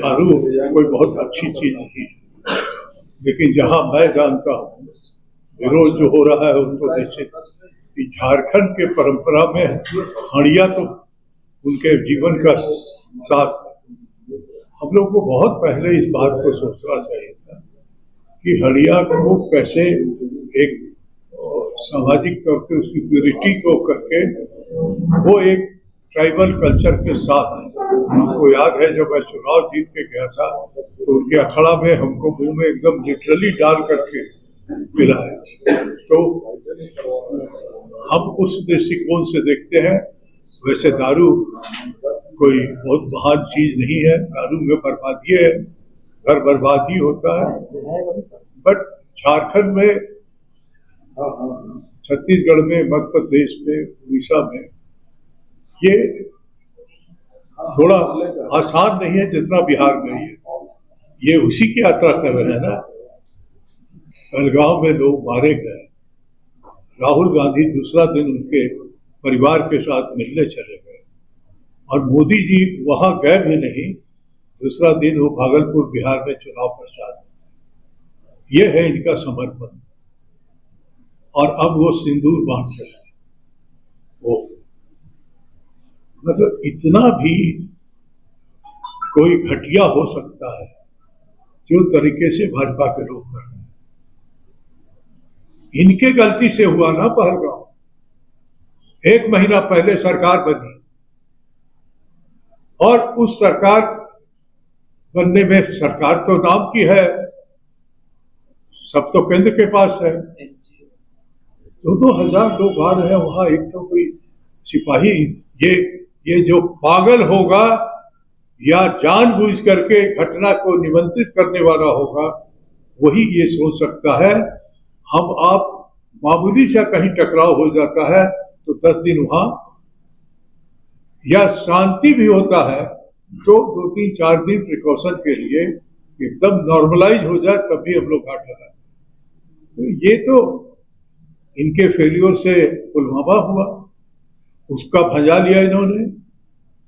दारू कोई बहुत अच्छी चीज नहीं है, लेकिन जहां मैं जानता हूँ विरोध जो हो रहा है उनको निश्चित कि झारखंड के परंपरा में हड़िया तो उनके जीवन का साथ है। हम लोग को बहुत पहले इस बात को सोचना चाहिए था कि हड़िया को कैसे एक सामाजिक तौर पे उसकी प्योरिटी को करके वो एक ट्राइबल कल्चर के साथ है। हमको याद है जब मैं चुनाव जीत के गया था तो उनके अखाड़ा में हमको मुंह में एकदम लिटरली डाल करके पिलाया। तो हम उस दृष्टिकोण से देखते हैं। वैसे दारू कोई बहुत महान चीज नहीं है, दारू में बर्बादी है, घर बर्बाद ही होता है। बट झारखंड में, छत्तीसगढ़ में, मध्य प्रदेश में, उड़ीसा में ये थोड़ा आसान नहीं है जितना बिहार में है। ये उसी की यात्रा कर रहे हैं ना। पहलगांव में लोग मारे गए, राहुल गांधी दूसरा दिन उनके परिवार के साथ मिलने चले गए और मोदी जी वहां गए भी नहीं, दूसरा दिन वो भागलपुर बिहार में चुनाव प्रचार में। ये है इनका समर्पण। और अब वो सिंदूर बांट रहे हैं। वो मतलब इतना भी कोई घटिया हो सकता है जो तरीके से भाजपा के लोग कर रहे हैं। इनके गलती से हुआ ना पहलगांव। 1 महीना पहले सरकार बनी और उस सरकार बनने में, सरकार तो नाम की है, सब तो केंद्र के पास है। 2,000 लोग आ रहे हैं वहां, एक तो कोई सिपाही, ये जो पागल होगा या जानबूझ करके घटना को निमंत्रित करने वाला होगा वही ये सोच सकता है। हम आप मामूली सा कहीं टकराव हो जाता है तो 10 दिन वहां, या शांति भी होता है तो 2-3-4 दिन प्रिकॉशन के लिए एकदम नॉर्मलाइज हो जाए तब भी हम लोग घाट लगाते। तो ये तो इनके फेलियर से पुलवामा हुआ, उसका भजा लिया इन्होंने।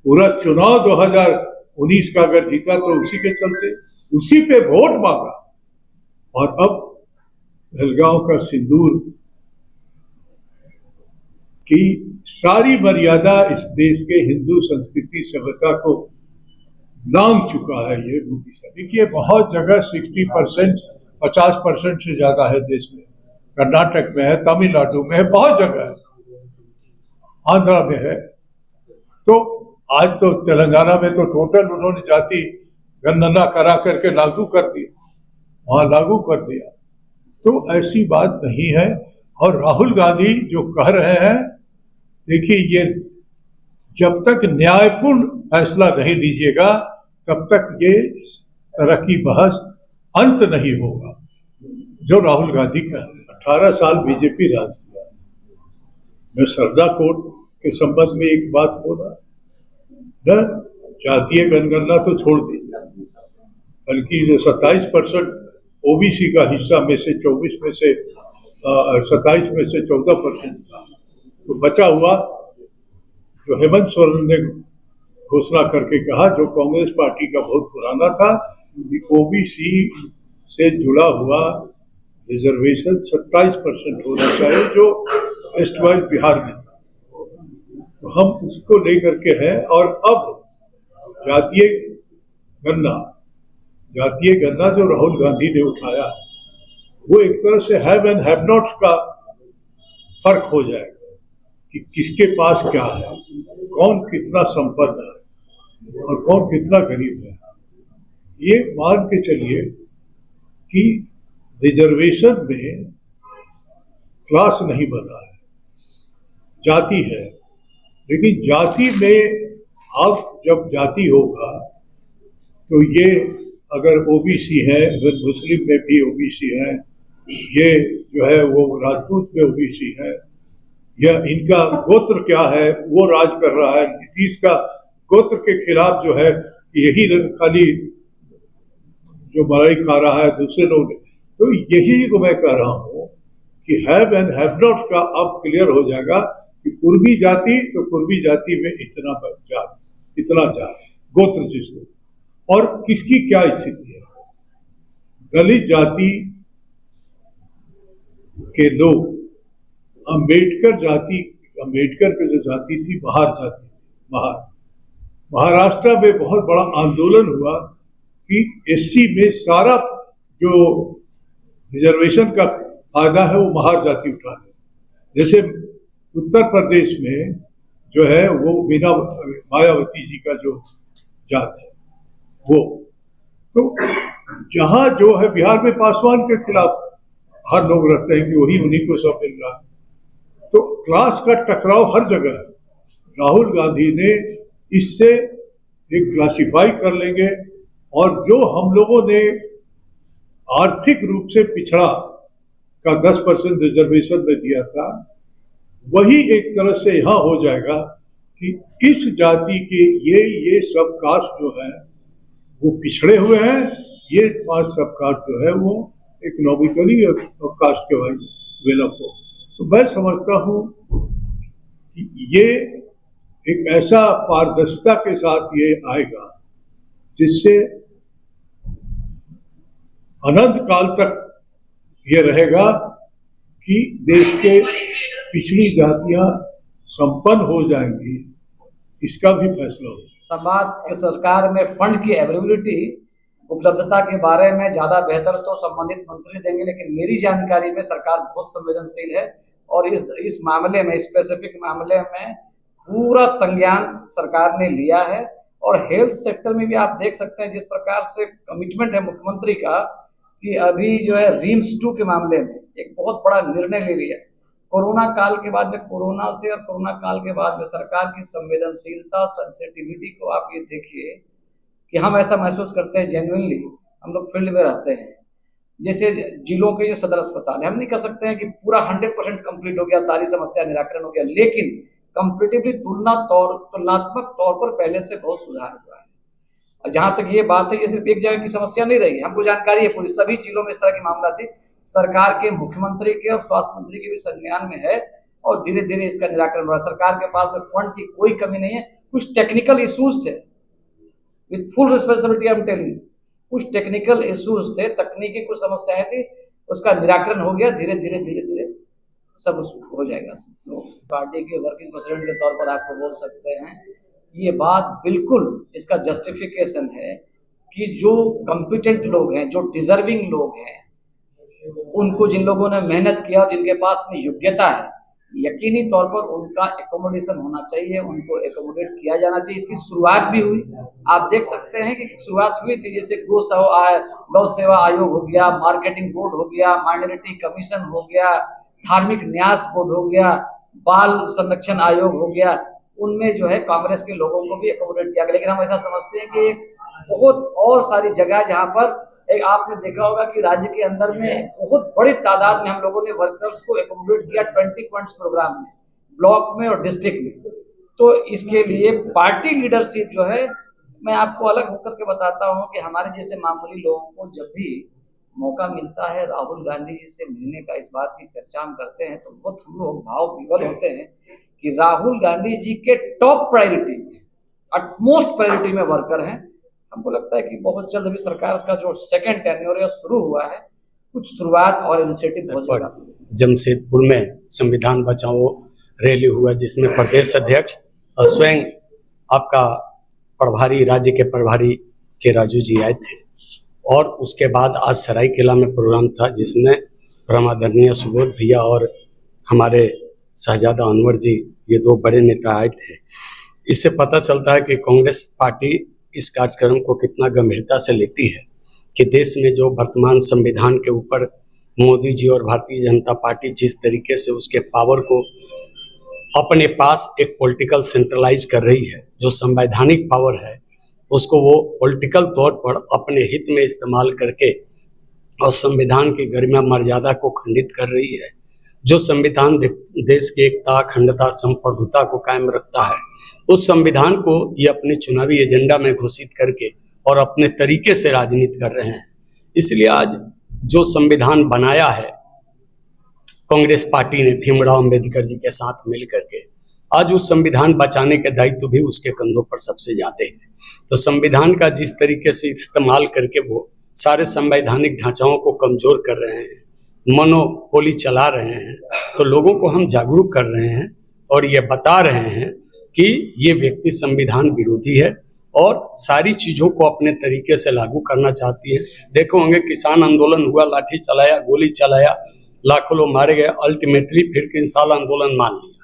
पूरा चुनाव 2019 का अगर जीता तो उसी के चलते, उसी पे वोट मांगा। और अब पहलगांव का सिंदूर की सारी मर्यादा इस देश के हिंदू संस्कृति सभ्यता को लांघ चुका है ये मोदी साहब। देखिए बहुत जगह 60%, 50% से ज्यादा है देश में। कर्नाटक में है, तमिलनाडु में है, बहुत जगह है, आंध्रा में है। तो आज तो तेलंगाना में तो टोटल उन्होंने जाति गणना करा करके लागू कर दिया, वहां लागू कर दिया। तो ऐसी बात नहीं है। और राहुल गांधी जो कह रहे हैं, देखिए ये जब तक न्यायपूर्ण फैसला नहीं लीजिएगा तब तक ये तरह की बहस अंत नहीं होगा, जो राहुल गांधी कह रहे हैं। 18 साल बीजेपी राज किया। मैं सरदा कोर्ट के संबंध में एक बात बोला न, जातीय जनगणना तो छोड़ दी, बल्कि जो 27% ओबीसी का हिस्सा में से 27 में से 14% था, तो बचा हुआ जो हेमंत सोरेन ने घोषणा करके कहा, जो कांग्रेस पार्टी का बहुत पुराना था, कि ओबीसी से जुड़ा हुआ रिजर्वेशन 27% होना चाहिए, जो वेस्ट वाइज बिहार में था। तो हम उसको लेकर के हैं। और अब जातीय गणना जो राहुल गांधी ने उठाया, वो एक तरह से हैव एंड हैव नॉट्स का फर्क हो जाएगा कि किसके पास क्या है, कौन कितना संपन्न है और कौन कितना गरीब है। ये मान के चलिए कि रिजर्वेशन में क्लास नहीं बना है, जाति है। लेकिन जाति में अब जब जाति होगा तो ये अगर ओबीसी है, अगर मुस्लिम में भी ओबीसी है, ये जो है वो राजपूत में ओबीसी है, या इनका गोत्र क्या है वो राज कर रहा है। नीतीश का गोत्र के खिलाफ जो है यही खाली जो मलाई खा रहा है दूसरे लोग। तो यही को मैं कह रहा हूँ कि हैव एंड हैव नॉट का अब क्लियर हो जाएगा कि पूर्वी जाति तो पूर्वी जाति में इतना जात, गोत्र जिसको, और किसकी क्या स्थिति है। दलित जाति के लोग अंबेडकर की जो जाति थी महार जाति थी। महाराष्ट्र में बहुत बड़ा आंदोलन हुआ कि एससी में सारा जो रिजर्वेशन का फायदा है वो महार जाति उठा ले। जैसे उत्तर प्रदेश में जो है वो बिना मायावती जी का जो जात है वो, तो जहाँ जो है बिहार में पासवान के खिलाफ हर लोग रहते हैं कि वही उन्हीं को सब मिल रहा है, तो क्लास का टकराव हर जगह है। राहुल गांधी ने इससे एक क्लासिफाई कर लेंगे, और जो हम लोगों ने आर्थिक रूप से पिछड़ा का 10% रिजर्वेशन में दिया था, वही एक तरह से यहाँ हो जाएगा कि इस जाति के ये सब कास्ट जो है वो पिछड़े हुए हैं, ये 5 सब कास्ट जो है वो इकोनॉमिकली कास्ट के डेवलप हो। तो मैं समझता हूँ कि ये एक ऐसा पारदर्शिता के साथ ये आएगा जिससे अनंत काल तक ये रहेगा कि देश के पिछड़ी जातियां संपन्न हो जाएंगी, इसका भी फैसला हो। समाज के सरकार में फंड की अवेलेबिलिटी उपलब्धता के बारे में ज़्यादा बेहतर तो संबंधित मंत्री देंगे, लेकिन मेरी जानकारी में सरकार बहुत संवेदनशील है और इस मामले में, स्पेसिफिक मामले में पूरा संज्ञान सरकार ने लिया है। और हेल्थ सेक्टर में भी आप देख सकते हैं जिस प्रकार से कमिटमेंट है मुख्यमंत्री का कि अभी जो है रिम्स 2 के मामले में एक बहुत बड़ा निर्णय ले लिया। कोरोना काल के बाद में, कोरोना से और कोरोना काल के बाद में सरकार की संवेदनशीलता, सेंसिटिविटी को आप ये देखिए कि हम ऐसा महसूस करते हैं जेन्युइनली, हम लोग फील्ड में रहते हैं, जैसे जिलों के ये सदर अस्पताल है, हम नहीं कह सकते हैं कि पूरा 100% कंप्लीट हो गया, सारी समस्या निराकरण हो गया, लेकिन कंपेरेटिवली तुलनात्मक तौर पर पहले से बहुत सुधार हुआ है। और जहां तक ये बात है, ये सिर्फ एक जगह की समस्या नहीं रही, हमको जानकारी है पूरी सभी जिलों में इस तरह की मामला थी, सरकार के मुख्यमंत्री के और स्वास्थ्य मंत्री के भी संज्ञान में है और धीरे धीरे इसका निराकरण हुआ। सरकार के पास में फंड की कोई कमी नहीं है। कुछ टेक्निकल इश्यूज थे, with full responsibility I am telling, कुछ टेक्निकल इश्यूज थे, तकनीकी कुछ समस्याएं थी, उसका निराकरण हो गया, धीरे धीरे धीरे धीरे सब हो जाएगा। तो पार्टी के वर्किंग प्रेसिडेंट के तौर पर आपको बोल सकते हैं, ये बात बिल्कुल इसका जस्टिफिकेशन है कि जो कॉम्पिटेंट लोग हैं, जो डिजर्विंग लोग हैं, उनको, जिन लोगों ने मेहनत किया और जिनके पास में योग्यता है, यकीनी तौर पर उनका एकोमोडेशन होना चाहिए, उनको एकोमोडेट किया जाना चाहिए। इसकी शुरुआत भी हुई, आप देख सकते हैं कि शुरुआत हुई थी, जैसे गौ सेवा आयोग हो गया, मार्केटिंग बोर्ड हो गया, माइनॉरिटी कमीशन हो गया, धार्मिक न्यास बोर्ड हो गया, बाल संरक्षण आयोग हो गया, उनमें जो है कांग्रेस के लोगों को भी एकोमोडेट किया गया। लेकिन हम ऐसा समझते हैं कि बहुत और सारी जगह जहाँ पर एक आपने देखा होगा कि राज्य के अंदर में बहुत बड़ी तादाद में हम लोगों ने वर्कर्स को एकोमोडेट किया 20 पॉइंट्स प्रोग्राम में, ब्लॉक में और डिस्ट्रिक्ट में। तो इसके लिए पार्टी लीडरशिप जो है, मैं आपको अलग होकर के बताता हूँ कि हमारे जैसे मामूली लोगों को जब भी मौका मिलता है राहुल गांधी जी से मिलने का, इस बात की चर्चा हम करते हैं, तो बहुत हम लोग भाव विवल होते हैं कि राहुल गांधी जी के टॉप प्रायोरिटी, अटमोस्ट प्रायोरिटी में वर्कर हैं। हमको लगता है कि बहुत जल्द अभी सरकार का जो सेकंड टेन्योर शुरू हुआ है, कुछ शुरुआत और इनिशिएटिव बहुत ज्यादा। जमशेदपुर में संविधान बचाओ रैली हुआ, जिसमें प्रदेश अध्यक्ष और स्वयं आपका प्रभारी, राज्य के प्रभारी के राजू जी आए थे। और उसके बाद आज सरायकेला में प्रोग्राम था, जिसमें परमादरणीय सुबोध भैया और हमारे शहजादा अनवर जी, ये 2 बड़े नेता आए थे। इससे पता चलता है कि कांग्रेस पार्टी इस कार्यक्रम को कितना गंभीरता से लेती है कि देश में जो वर्तमान संविधान के ऊपर मोदी जी और भारतीय जनता पार्टी जिस तरीके से उसके पावर को अपने पास एक पॉलिटिकल सेंट्रलाइज कर रही है, जो संवैधानिक पावर है उसको वो पॉलिटिकल तौर पर अपने हित में इस्तेमाल करके और संविधान की गरिमा मर्यादा को खंडित कर रही है। जो संविधान देश की एकता, अखंडता, संप्रभुता को कायम रखता है, उस संविधान को ये अपने चुनावी एजेंडा में घोषित करके और अपने तरीके से राजनीति कर रहे हैं। इसलिए आज जो संविधान बनाया है कांग्रेस पार्टी ने भीमराव अंबेडकर जी के साथ मिल करके, आज उस संविधान बचाने के दायित्व भी उसके कंधों पर सबसे ज्यादा है। तो संविधान का जिस तरीके से इस्तेमाल करके वो सारे संवैधानिक ढांचाओं को कमजोर कर रहे हैं, मोनोपोली चला रहे हैं, तो लोगों को हम जागरूक कर रहे हैं और ये बता रहे हैं कि ये व्यक्ति संविधान विरोधी है और सारी चीजों को अपने तरीके से लागू करना चाहती है। देखो होंगे किसान आंदोलन हुआ, लाठी चलाया, गोली चलाया, लाखों लोग मारे गए, अल्टीमेटली फिर किसान आंदोलन मान लिया।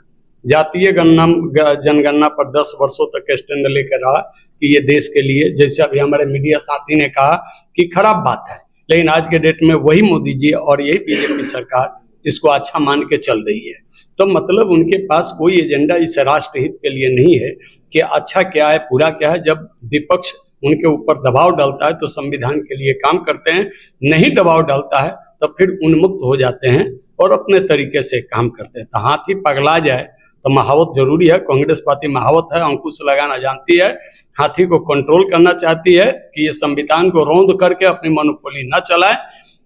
जातीय जनगणना पर 10 वर्षों तक स्टैंड लेकर रहा कि ये देश के लिए, जैसे अभी हमारे मीडिया साथी ने कहा कि खराब बात है, लेकिन आज के डेट में वही मोदी जी और यही बीजेपी सरकार इसको अच्छा मान के चल रही है। तो मतलब उनके पास कोई एजेंडा इस राष्ट्र हित के लिए नहीं है कि अच्छा क्या है, पूरा क्या है। जब विपक्ष उनके ऊपर दबाव डालता है तो संविधान के लिए काम करते हैं, नहीं दबाव डालता है तो फिर उन्मुक्त हो जाते हैं और अपने तरीके से काम करते हैं। तो हाथी पगला जाए तो महावत जरूरी है। कांग्रेस पार्टी महावत है, अंकुश लगाना जानती है, हाथी को कंट्रोल करना चाहती है कि ये संविधान को रौंद करके अपनी मोनोपोली न चलाए।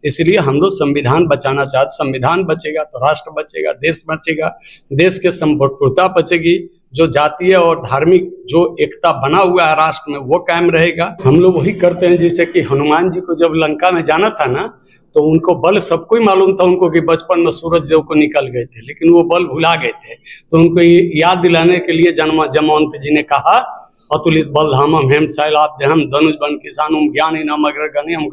इसलिए हम लोग संविधान बचाना चाहते। संविधान बचेगा तो राष्ट्र बचेगा, देश बचेगा, देश के संप्रभुता बचेगी, जो जातीय और धार्मिक जो एकता बना हुआ है राष्ट्र में वो कायम रहेगा। हम लोग वही करते हैं जैसे कि हनुमान जी को जब लंका में जाना था ना, तो उनको बल सबको ही मालूम था उनको कि बचपन में सूरज देव को निकल गए थे, लेकिन वो बल भुला गए थे। तो उनको ये याद दिलाने के लिए जमवंत जी ने कहा, अतुलित बल धामम हेम शैलाब्देहम धनुष बन किसानुम ज्ञानी नाम अग्रगण्यम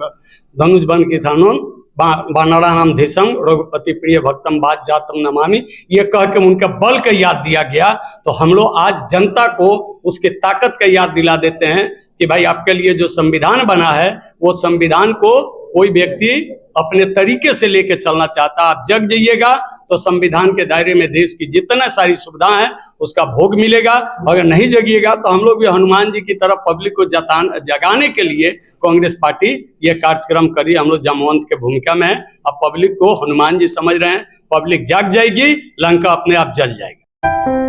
धनुष बन किसानुम वानरा नाम धीसम रघुपति प्रिय भक्तम बात जातम नमामि। ये कह के उनका बल का याद दिया गया। तो हम लोग आज जनता को उसके ताकत का याद दिला देते हैं कि भाई आपके लिए जो संविधान बना है वो संविधान को कोई व्यक्ति अपने तरीके से लेके चलना चाहता। आप जग जाइएगा तो संविधान के दायरे में देश की जितना सारी सुविधा है उसका भोग मिलेगा। अगर नहीं जगिएगा तो हम लोग भी हनुमान जी की तरफ पब्लिक को जगाने के लिए कांग्रेस पार्टी ये कार्यक्रम करी। हम लोग जामवंत के भूमिका में है। अब पब्लिक को हनुमान जी समझ रहे हैं, पब्लिक जाग जाएगी, लंका अपने आप जल जाएगी।